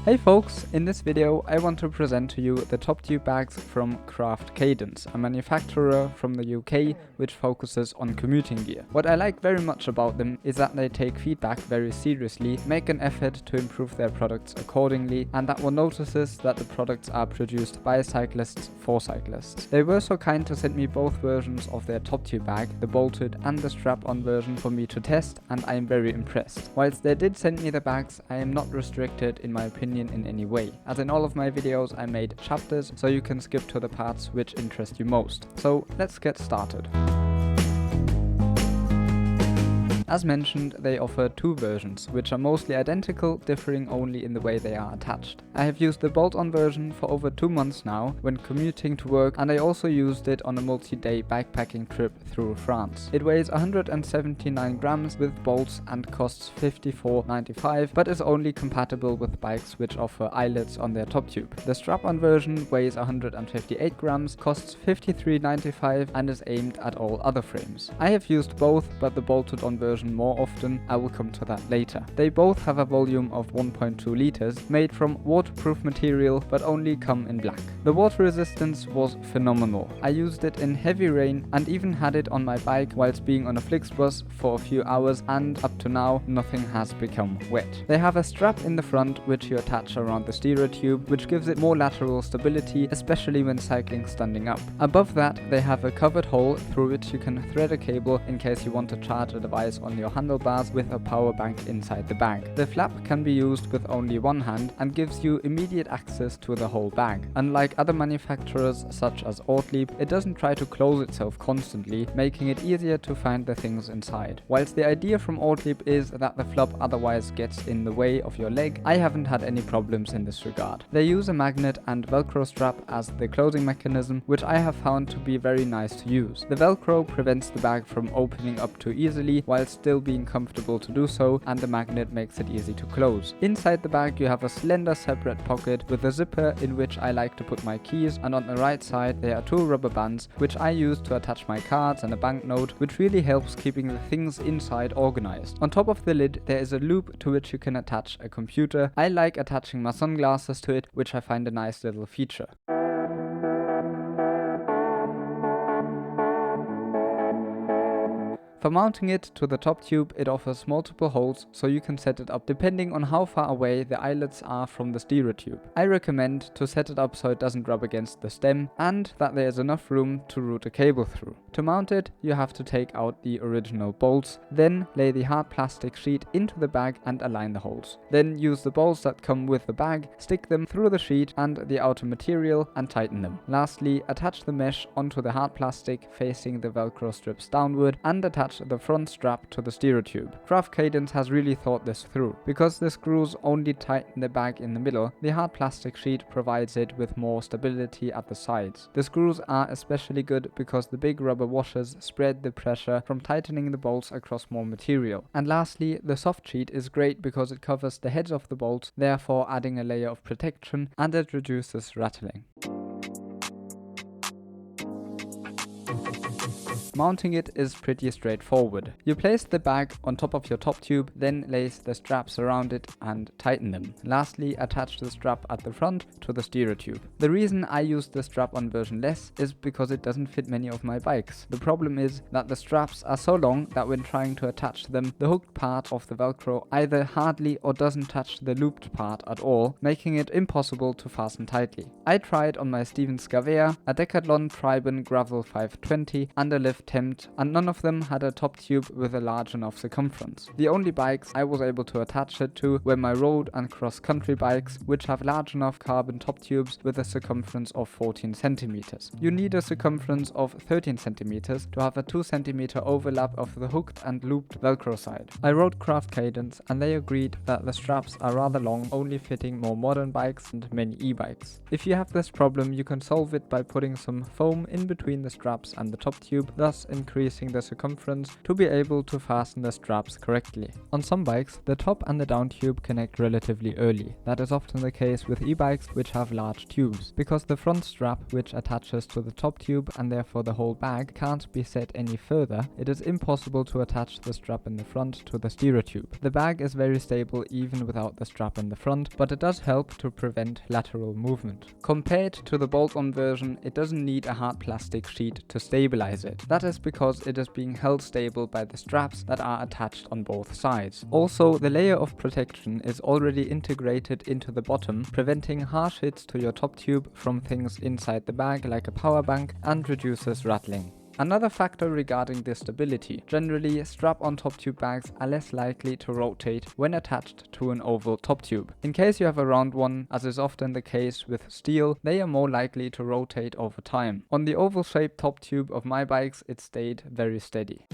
Hey folks, in this video I want to present to you the top tube bags from Craft Cadence, a manufacturer from the UK which focuses on commuting gear. What I like very much about them is that they take feedback very seriously, make an effort to improve their products accordingly, and that one notices that the products are produced by cyclists for cyclists. They were so kind to send me both versions of their top tube bag, the bolted and the strap-on version, for me to test, and I am very impressed. Whilst they did send me the bags, I am not restricted in my opinion in any way. As in all of my videos, I made chapters so you can skip to the parts which interest you most. So let's get started. As mentioned, they offer two versions, which are mostly identical, differing only in the way they are attached. I have used the bolt-on version for over 2 months now when commuting to work, and I also used it on a multi-day backpacking trip through France. It weighs 179 grams with bolts and costs $54.95, but is only compatible with bikes which offer eyelets on their top tube. The strap-on version weighs 158 grams, costs $53.95, and is aimed at all other frames. I have used both, but the bolted-on version more often. I will come to that later. They both have a volume of 1.2 liters, made from waterproof material, but only come in black. The water resistance was phenomenal. I used it in heavy rain and even had it on my bike whilst being on a Flixbus for a few hours, and up to now nothing has become wet. They have a strap in the front which you attach around the stereo tube, which gives it more lateral stability, especially when cycling standing up. Above that they have a covered hole through which you can thread a cable in case you want to charge a device on your handlebars with a power bank inside the bag. The flap can be used with only one hand and gives you immediate access to the whole bag. Unlike other manufacturers such as Ortlieb, it doesn't try to close itself constantly, making it easier to find the things inside. Whilst the idea from Ortlieb is that the flap otherwise gets in the way of your leg, I haven't had any problems in this regard. They use a magnet and Velcro strap as the closing mechanism, which I have found to be very nice to use. The Velcro prevents the bag from opening up too easily while still being comfortable to do so, and the magnet makes it easy to close. Inside the bag you have a slender separate pocket with a zipper in which I like to put my keys, and on the right side there are two rubber bands which I use to attach my cards and a banknote, which really helps keeping the things inside organized. On top of the lid there is a loop to which you can attach a computer. I like attaching my sunglasses to it, which I find a nice little feature. For mounting it to the top tube, it offers multiple holes so you can set it up depending on how far away the eyelets are from the stereo tube. I recommend to set it up so it doesn't rub against the stem and that there is enough room to route a cable through. To mount it, you have to take out the original bolts, then lay the hard plastic sheet into the bag and align the holes. Then use the bolts that come with the bag, stick them through the sheet and the outer material and tighten them. Lastly, attach the mesh onto the hard plastic facing the Velcro strips downward and attach the front strap to the stereo tube. Craft Cadence has really thought this through. Because the screws only tighten the bag in the middle, the hard plastic sheet provides it with more stability at the sides. The screws are especially good because the big rubber washers spread the pressure from tightening the bolts across more material. And lastly, the soft sheet is great because it covers the heads of the bolts, therefore adding a layer of protection, and it reduces rattling. Mounting it is pretty straightforward. You place the bag on top of your top tube, then lace the straps around it and tighten them. Lastly, attach the strap at the front to the stereo tube. The reason I use the strap-on version less is because it doesn't fit many of my bikes. The problem is that the straps are so long that when trying to attach them, the hooked part of the Velcro either hardly or doesn't touch the looped part at all, making it impossible to fasten tightly. I tried on my Stevens Scavea, a Decathlon Triben Gravel 520, and a Lift Tempt, and none of them had a top tube with a large enough circumference. The only bikes I was able to attach it to were my road and cross-country bikes, which have large enough carbon top tubes with a circumference of 14 centimeters. You need a circumference of 13 centimeters to have a 2 centimeter overlap of the hooked and looped Velcro side. I wrote Craft Cadence and they agreed that the straps are rather long, only fitting more modern bikes and many e-bikes. If you have this problem, you can solve it by putting some foam in between the straps and the top tube, thus thus increasing the circumference to be able to fasten the straps correctly. On some bikes, the top and the down tube connect relatively early. That is often the case with e-bikes which have large tubes, because the front strap, which attaches to the top tube and therefore the whole bag, can't be set any further. It is impossible to attach the strap in the front to the steerer tube. The bag is very stable even without the strap in the front, but it does help to prevent lateral movement. Compared to the bolt-on version, it doesn't need a hard plastic sheet to stabilize it. That is because it is being held stable by the straps that are attached on both sides. Also, the layer of protection is already integrated into the bottom, preventing harsh hits to your top tube from things inside the bag like a power bank, and reduces rattling. Another factor regarding the stability. Generally, strap-on top tube bags are less likely to rotate when attached to an oval top tube. In case you have a round one, as is often the case with steel, they are more likely to rotate over time. On the oval-shaped top tube of my bikes, it stayed very steady.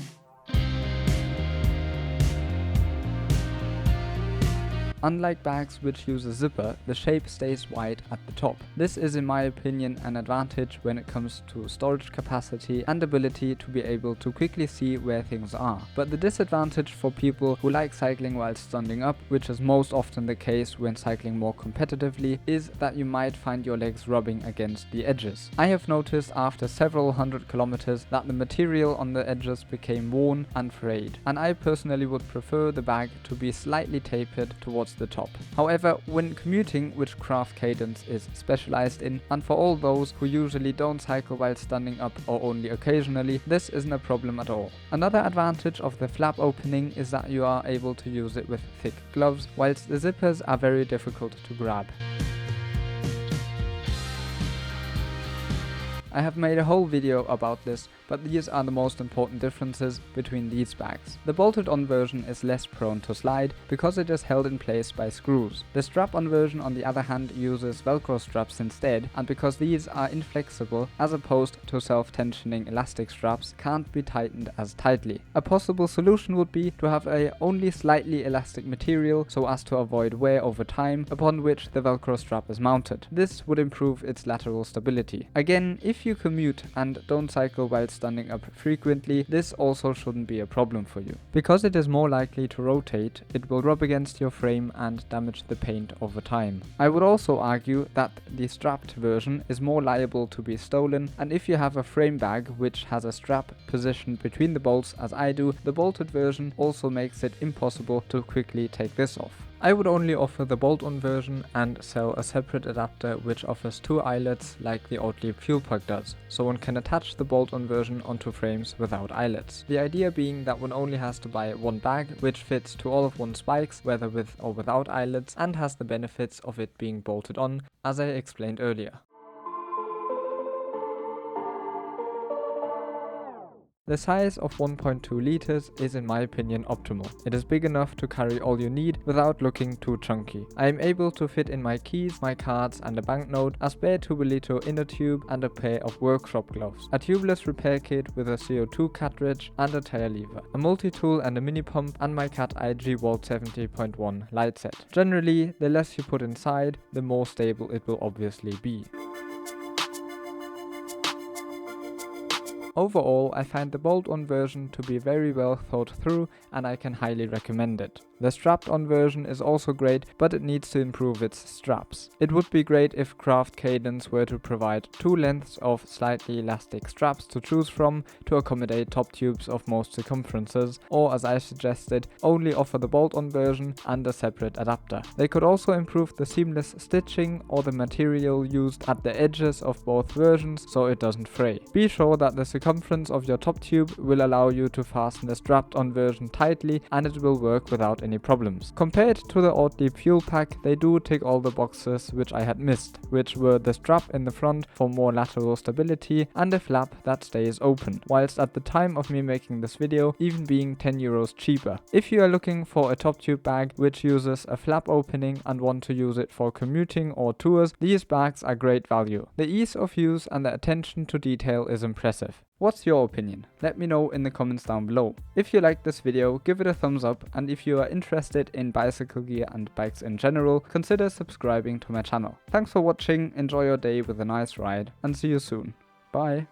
Unlike bags which use a zipper, the shape stays wide at the top. This is in my opinion an advantage when it comes to storage capacity and ability to be able to quickly see where things are. But the disadvantage for people who like cycling while standing up, which is most often the case when cycling more competitively, is that you might find your legs rubbing against the edges. I have noticed after several hundred kilometers that the material on the edges became worn and frayed, and I personally would prefer the bag to be slightly tapered towards the top. However, when commuting, which Craft Cadence is specialized in, and for all those who usually don't cycle while standing up or only occasionally, this isn't a problem at all. Another advantage of the flap opening is that you are able to use it with thick gloves, whilst the zippers are very difficult to grab. I have made a whole video about this, but these are the most important differences between these bags. The bolted-on version is less prone to slide because it is held in place by screws. The strap-on version on the other hand uses Velcro straps instead, and because these are inflexible as opposed to self-tensioning elastic straps, can't be tightened as tightly. A possible solution would be to have a only slightly elastic material so as to avoid wear over time, upon which the Velcro strap is mounted. This would improve its lateral stability. Again, if you commute and don't cycle while standing up frequently, this also shouldn't be a problem for you. Because it is more likely to rotate, it will rub against your frame and damage the paint over time. I would also argue that the strapped version is more liable to be stolen, and if you have a frame bag which has a strap positioned between the bolts as I do, the bolted version also makes it impossible to quickly take this off. I would only offer the bolt-on version and sell a separate adapter which offers two eyelets like the Oatly fuel plug does, so one can attach the bolt-on version onto frames without eyelets. The idea being that one only has to buy one bag which fits to all of one's bikes, whether with or without eyelets, and has the benefits of it being bolted on, as I explained earlier. The size of 1.2 liters is in my opinion optimal. It is big enough to carry all you need without looking too chunky. I am able to fit in my keys, my cards and a banknote, a spare tubolito inner tube and a pair of workshop gloves, a tubeless repair kit with a CO2 cartridge and a tire lever, a multi-tool and a mini pump, and my Cat IG Volt 70.1 light set. Generally, the less you put inside, the more stable it will obviously be. Overall, I find the bolt-on version to be very well thought through and I can highly recommend it. The strapped-on version is also great, but it needs to improve its straps. It would be great if Craft Cadence were to provide two lengths of slightly elastic straps to choose from to accommodate top tubes of most circumferences, or as I suggested, only offer the bolt-on version and a separate adapter. They could also improve the seamless stitching or the material used at the edges of both versions so it doesn't fray. Be sure that the circumference of your top tube will allow you to fasten the strapped-on version tightly and it will work without any problems. Compared to the Oatly fuel pack, they do tick all the boxes which I had missed, which were the strap in the front for more lateral stability and a flap that stays open, whilst at the time of me making this video even being 10 euros cheaper. If you are looking for a top tube bag which uses a flap opening and want to use it for commuting or tours, these bags are great value. The ease of use and the attention to detail is impressive. What's your opinion? Let me know in the comments down below. If you liked this video, give it a thumbs up, and if you are interested in bicycle gear and bikes in general, consider subscribing to my channel. Thanks for watching, enjoy your day with a nice ride, and see you soon. Bye!